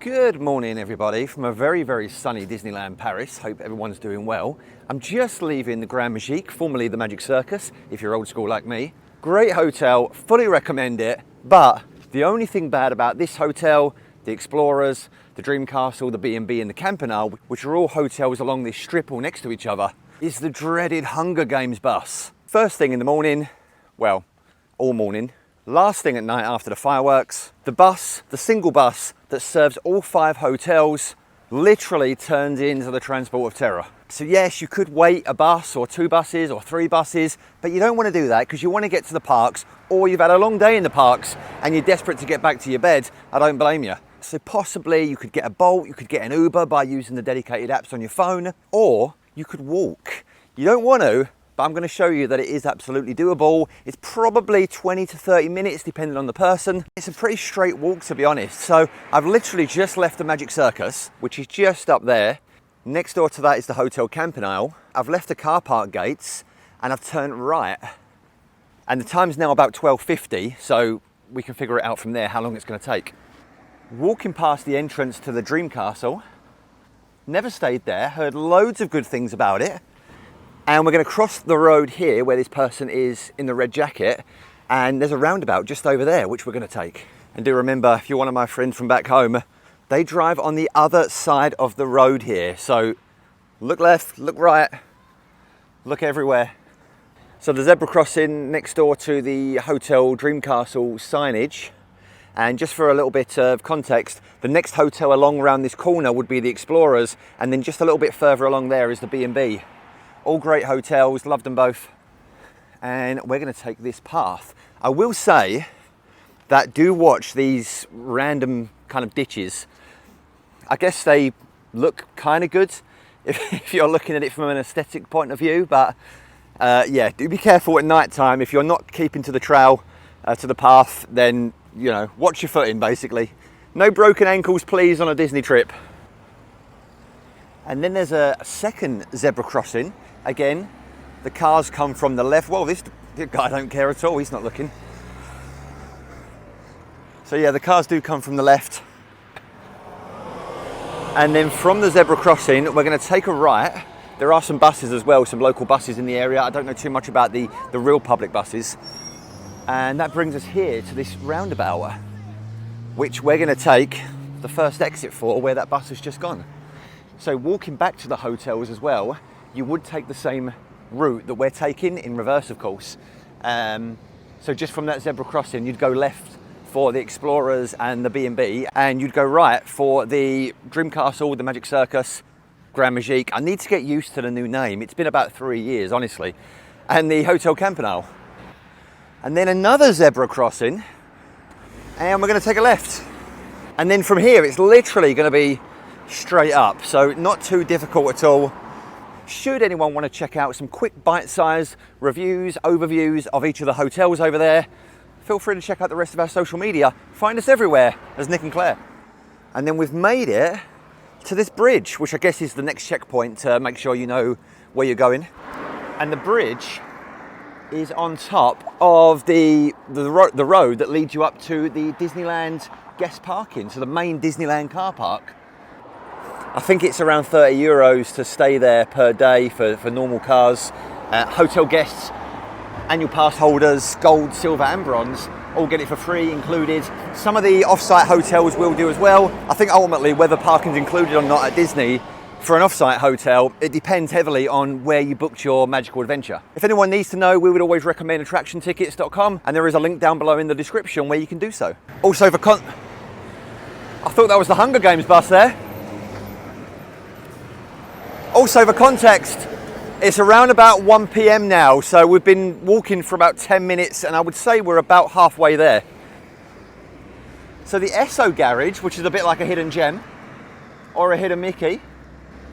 Good morning everybody from a very, very sunny Disneyland Paris. Hope everyone's doing well. I'm just leaving the Grand Magique, formerly the Magic Circus, if you're old school like me. Great hotel, fully recommend it, but the only thing bad about this hotel, the Explorers, the Dream Castle, the B&B and the Campanile, which are all hotels along this strip all next to each other, is the dreaded Hunger Games bus. First thing in the morning, well, all morning, last thing at night after the fireworks, the bus, the single bus that serves all 5 hotels, literally turns into the transport of terror. So yes, you could wait a bus or 2 buses or 3 buses, but you don't want to do that because you want to get to the parks, or you've had a long day in the parks and you're desperate to get back to your bed. I don't blame you. So possibly you could get a Bolt, you could get an Uber by using the dedicated apps on your phone, or you could walk. You don't want to, but I'm going to show you that it is absolutely doable. It's probably 20 to 30 minutes depending on the person. It's a pretty straight walk, to be honest. So I've literally just left the Magic Circus, which is just up there. Next door to that is the Hotel Campanile. I've left the car park gates and I've turned right. And the time's now about 12:50, so we can figure it out from there how long it's going to take. Walking past the entrance to the Dream Castle, never stayed there, heard loads of good things about it. And we're going to cross the road here where this person is in the red jacket, and there's a roundabout just over there which we're going to take. And do remember, if you're one of my friends from back home, they drive on the other side of the road here. So look left, look right, look everywhere. So the zebra crossing next door to the Hotel Dream Castle signage. And just for a little bit of context, the next hotel along around this corner would be the Explorers, and then just a little bit further along there is the B&B. All great hotels, loved them both. And we're going to take this path. I will say that do watch these random kind of ditches. I guess they look kind of good if you're looking at it from an aesthetic point of view, but yeah, do be careful at night time. If you're not keeping to the trail, to the path, then, you know, watch your footing basically. No broken ankles, please, on a Disney trip. And then there's a second zebra crossing. Again, the cars come from the left. Well, this guy don't care at all, he's not looking. So yeah, the cars do come from the left. And then from the zebra crossing, we're going to take a right. There are some buses as well, some local buses in the area. I don't know too much about the real public buses. And that brings us here to this roundabout, which we're going to take the first exit for, where that bus has just gone. So walking back to the hotels as well, you would take the same route that we're taking, in reverse of course. So just from that zebra crossing, you'd go left for the Explorers and the B&B, and you'd go right for the Dream Castle, the Magic Circus, Grand Magique. I need to get used to the new name. It's been about 3 years, honestly. And the Hotel Campanile. And then another zebra crossing, and we're going to take a left. And then from here, it's literally going to be straight up, so not too difficult at all. Should anyone want to check out some quick bite-sized reviews, overviews of each of the hotels over there, feel free to check out the rest of our social media. Find us everywhere as Nick and Claire. And then we've made it to this bridge, which I guess is the next checkpoint to make sure you know where you're going. And the bridge is on top of the road that leads you up to the Disneyland guest parking, so the main Disneyland car park. I think it's around 30 euros to stay there per day for normal cars. Hotel guests, annual pass holders, gold, silver and bronze, all get it for free included. Some of the off-site hotels will do as well. I think ultimately whether parking's included or not at Disney, for an off-site hotel, it depends heavily on where you booked your magical adventure. If anyone needs to know, we would always recommend attractiontickets.com, and there is a link down below in the description where you can do so. Also I thought that was the Hunger Games bus there. Also for context, it's around about 1 PM now, so we've been walking for about 10 minutes and I would say we're about halfway there. So the Esso garage, which is a bit like a hidden gem or a hidden Mickey,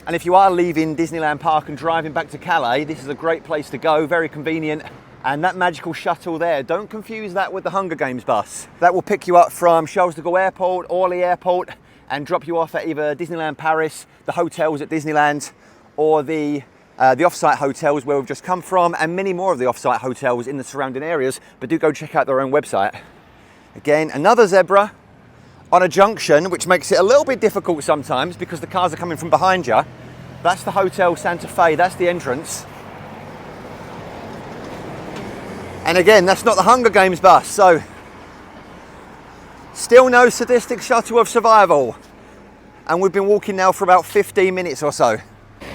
and if you are leaving Disneyland Park and driving back to Calais, this is a great place to go, very convenient. And that magical shuttle there, don't confuse that with the Hunger Games bus. That will pick you up from Charles de Gaulle Airport, Orly Airport, and drop you off at either Disneyland Paris, the hotels at Disneyland, or the off-site hotels where we've just come from, and many more of the off-site hotels in the surrounding areas, but do go check out their own website. Again, another zebra, on a junction, which makes it a little bit difficult sometimes because the cars are coming from behind you. That's the Hotel Santa Fe, that's the entrance. And again, that's not the Hunger Games bus, so still no sadistic shuttle of survival. And we've been walking now for about 15 minutes or so.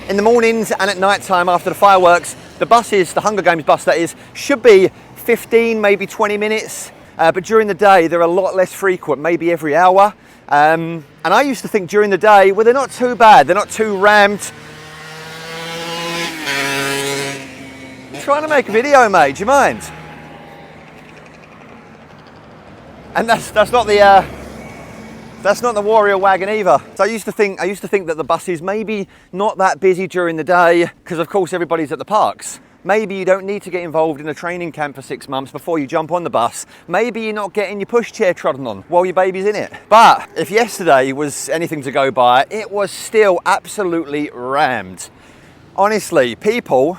In the mornings and at night time after the fireworks, the buses, the Hunger Games bus that is, should be 15, maybe 20 minutes. But during the day, they're a lot less frequent, maybe every hour. And I used to think during the day, well, they're not too bad. They're not too rammed. I'm trying to make a video, mate, do you mind? And that's not the Warrior wagon either. So I used to think that the buses maybe not that busy during the day because of course everybody's at the parks. Maybe you don't need to get involved in a training camp for 6 months before you jump on the bus. Maybe you're not getting your pushchair trodden on while your baby's in it. But if yesterday was anything to go by, it was still absolutely rammed. Honestly, people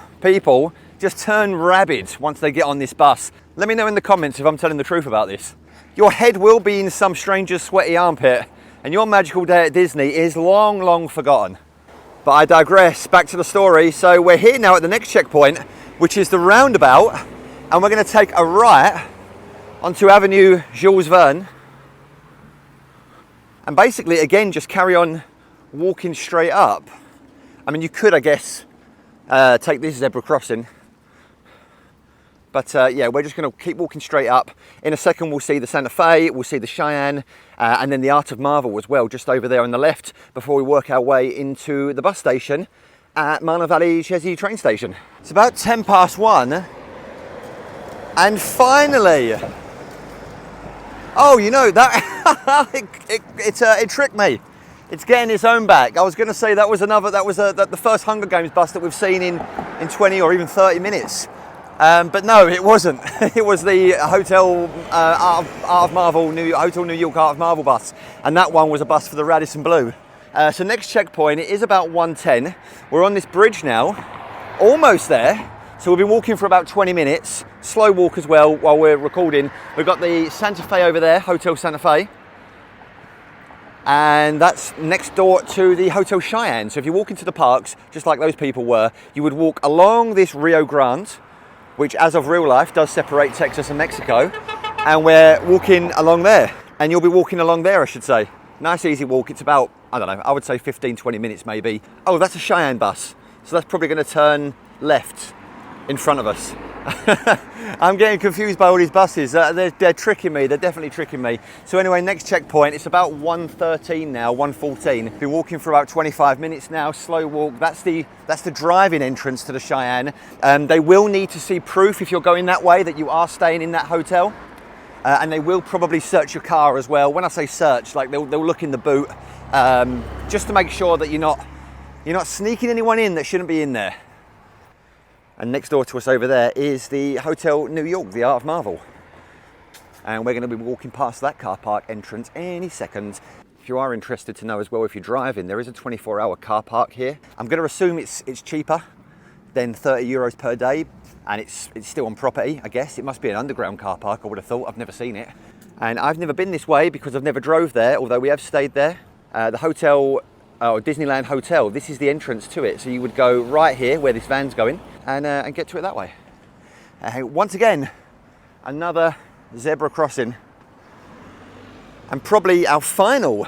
just turn rabid once they get on this bus. Let me know in the comments if I'm telling the truth about this. Your head will be in some stranger's sweaty armpit and your magical day at Disney is long, long forgotten. But I digress, back to the story. So we're here now at the next checkpoint, which is the roundabout, and we're going to take a right onto Avenue Jules Verne. And basically, again, just carry on walking straight up. I mean, you could, I guess, take this zebra crossing. But yeah, we're just going to keep walking straight up. In a second, we'll see the Santa Fe, we'll see the Cheyenne, and then the Art of Marvel as well, just over there on the left, before we work our way into the bus station at Marne Valley Chesney train station. It's about 1:10, and finally, oh, you know, that it tricked me. It's getting its own back. I was going to say that was the first Hunger Games bus that we've seen in 20 or even 30 minutes. But no, it wasn't. It was the Hotel Art of Marvel, Hotel New York Art of Marvel bus. And that one was a bus for the Radisson Blu. So next checkpoint, it is about 1:10. We're on this bridge now, almost there. So we've been walking for about 20 minutes. Slow walk as well while we're recording. We've got the Santa Fe over there, Hotel Santa Fe. And that's next door to the Hotel Cheyenne. So if you walk into the parks, just like those people were, you would walk along this Rio Grande, which as of real life does separate Texas and Mexico, and we're walking along there. And you'll be walking along there, I should say. Nice easy walk. It's about, I don't know, I would say 15, 20 minutes maybe. Oh, that's a Cheyenne bus. So that's probably going to turn left in front of us. I'm getting confused by all these buses. They're tricking me. They're definitely tricking me. So anyway, next checkpoint, it's about 1:13 now, 1:14. Been walking for about 25 minutes now, slow walk. That's the driving entrance to the Cheyenne. They will need to see proof if you're going that way that you are staying in that hotel. And they will probably search your car as well. When I say search, like they'll look in the boot just to make sure that you're not sneaking anyone in that shouldn't be in there. And next door to us over there is the Hotel New York, the Art of Marvel. And we're going to be walking past that car park entrance any second. If you are interested to know as well, if you're driving, there is a 24-hour car park here. I'm going to assume it's cheaper than 30 euros per day, and it's still on property, I guess. It must be an underground car park, I would have thought. I've never seen it. And I've never been this way because I've never drove there, although we have stayed there. The hotel, Disneyland Hotel, this is the entrance to it. So you would go right here where this van's going and get to it that way. Once again, another zebra crossing. And probably our final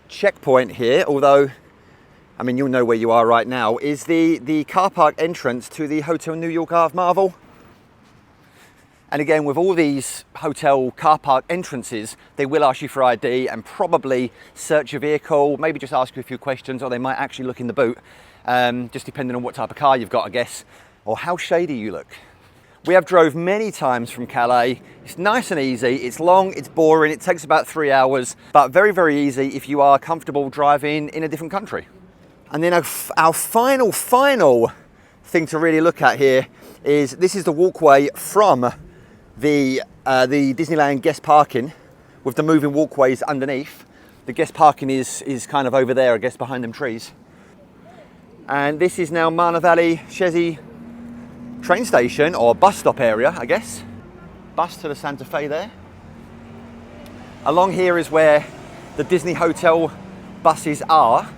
checkpoint here, although, I mean, you'll know where you are right now, is the car park entrance to the Hotel New York Art of Marvel. And again, with all these hotel car park entrances, they will ask you for ID and probably search your vehicle, maybe just ask you a few questions, or they might actually look in the boot, just depending on what type of car you've got, I guess, or how shady you look. We have drove many times from Calais. It's nice and easy. It's long, it's boring, it takes about 3 hours, but very, very easy if you are comfortable driving in a different country. And then our final thing to really look at here is this is the walkway from the Disneyland guest parking with the moving walkways underneath. The guest parking is kind of over there, I guess, behind them trees. And this is now Marne Valley Chesney train station, or bus stop area, I guess. Bus to the Santa Fe there. Along here is where the Disney hotel buses are.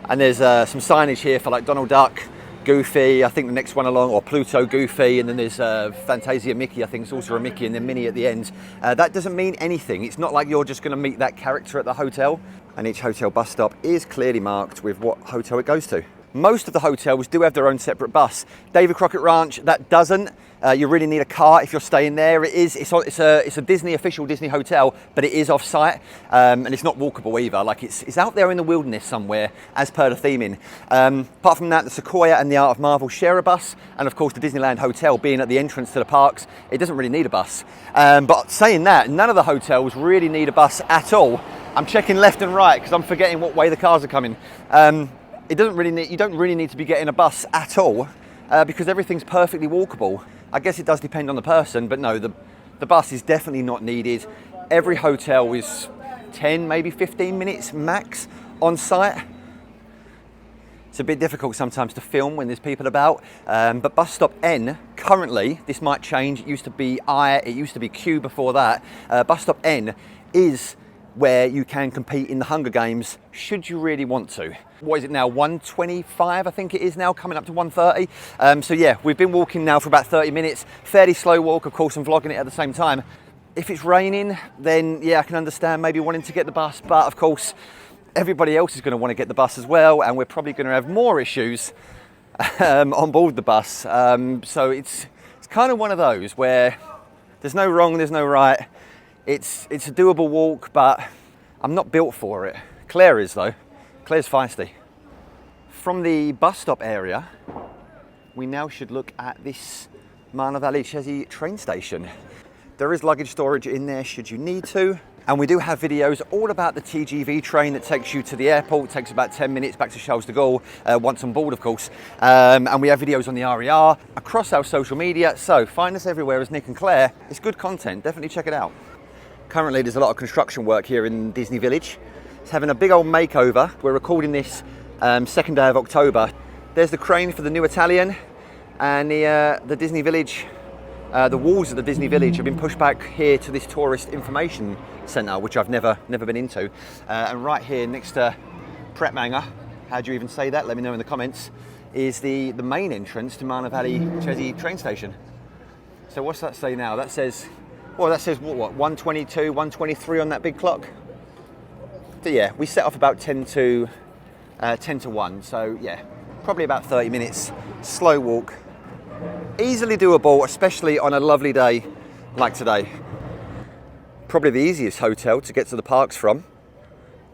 And there's some signage here for like Donald Duck, Goofy, I think the next one along, or Pluto, Goofy, and then there's Fantasia Mickey, I think it's also a Mickey, and then Minnie at the end. That doesn't mean anything. It's not like you're just going to meet that character at the hotel. And each hotel bus stop is clearly marked with what hotel it goes to. Most of the hotels do have their own separate bus. David Crockett Ranch, that doesn't. You really need a car if you're staying there. It's a Disney, official Disney hotel, but it is Offsite, and it's not walkable either. Like it's out there in the wilderness somewhere, as per the theming. Apart from that, the Sequoia and the Art of Marvel share a bus, and of course the Disneyland Hotel, being at the entrance to the parks, it doesn't really need a bus. But saying that, none of the hotels really need a bus at all. I'm checking left and right because I'm forgetting what way the cars are coming. You don't really need to be getting a bus at all because everything's perfectly walkable. I guess it does depend on the person, but no, the bus is definitely not needed. Every hotel is 10, maybe 15 minutes max on site. It's a bit difficult sometimes to film when there's people about, but bus stop N, currently, this might change, it used to be I, it used to be Q before that. Bus stop N is where you can compete in the Hunger Games, should you really want to. What is it now, 125 I think it is now, coming up to 130. So yeah, we've been walking now for about 30 minutes, fairly slow walk, of course I'm vlogging it at the same time. If it's raining, then yeah, I can understand maybe wanting to get the bus, but of course, everybody else is going to want to get the bus as well, and we're probably going to have more issues on board the bus. So it's kind of one of those where there's no wrong, there's no right. It's a doable walk, but I'm not built for it. Claire is though. Claire's feisty. From the bus stop area, we now should look at this Mana Valley Chesi train station. There is luggage storage in there should you need to. And we do have videos all about the TGV train that takes you to the airport. It takes about 10 minutes back to Charles de Gaulle, once on board, of course. And we have videos on the RER across our social media. So find us everywhere as Nick and Claire. It's good content, definitely check it out. Currently, there's a lot of construction work here in Disney Village. It's having a big old makeover. We're recording this second day of October. There's the crane for the new Italian, and the Disney Village, the walls of the Disney Village have been pushed back here to this tourist information centre, which I've never been into. And right here next to Pretmanger, how do you even say that? Let me know in the comments, is the main entrance to Mana Valley Chesi train station. So what's that say now? That says, well, that says what, 122, 123 on that big clock. So yeah, we set off about 10 to 1. So yeah, probably about 30 minutes, slow walk. Easily doable, especially on a lovely day like today. Probably the easiest hotel to get to the parks from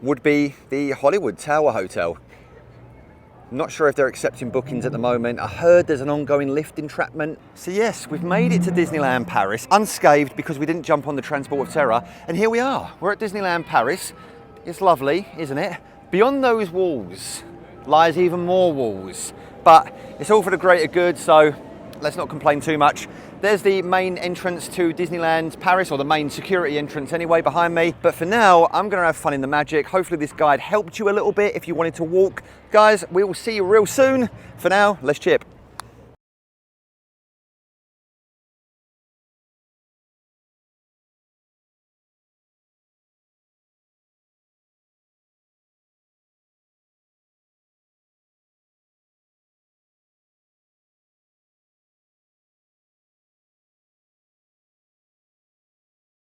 would be the Hollywood Tower Hotel. Not sure if they're accepting bookings at the moment. I heard there's an ongoing lift entrapment. So yes, we've made it to Disneyland Paris, unscathed because we didn't jump on the Transport of Terror. And here we are, we're at Disneyland Paris. It's lovely, isn't it? Beyond those walls lies even more walls, but it's all for the greater good, so let's not complain too much. There's the main entrance to Disneyland Paris, or the main security entrance anyway, behind me. But for now, I'm gonna have fun in the magic. Hopefully this guide helped you a little bit if you wanted to walk. Guys, we will see you real soon. For now, let's chip.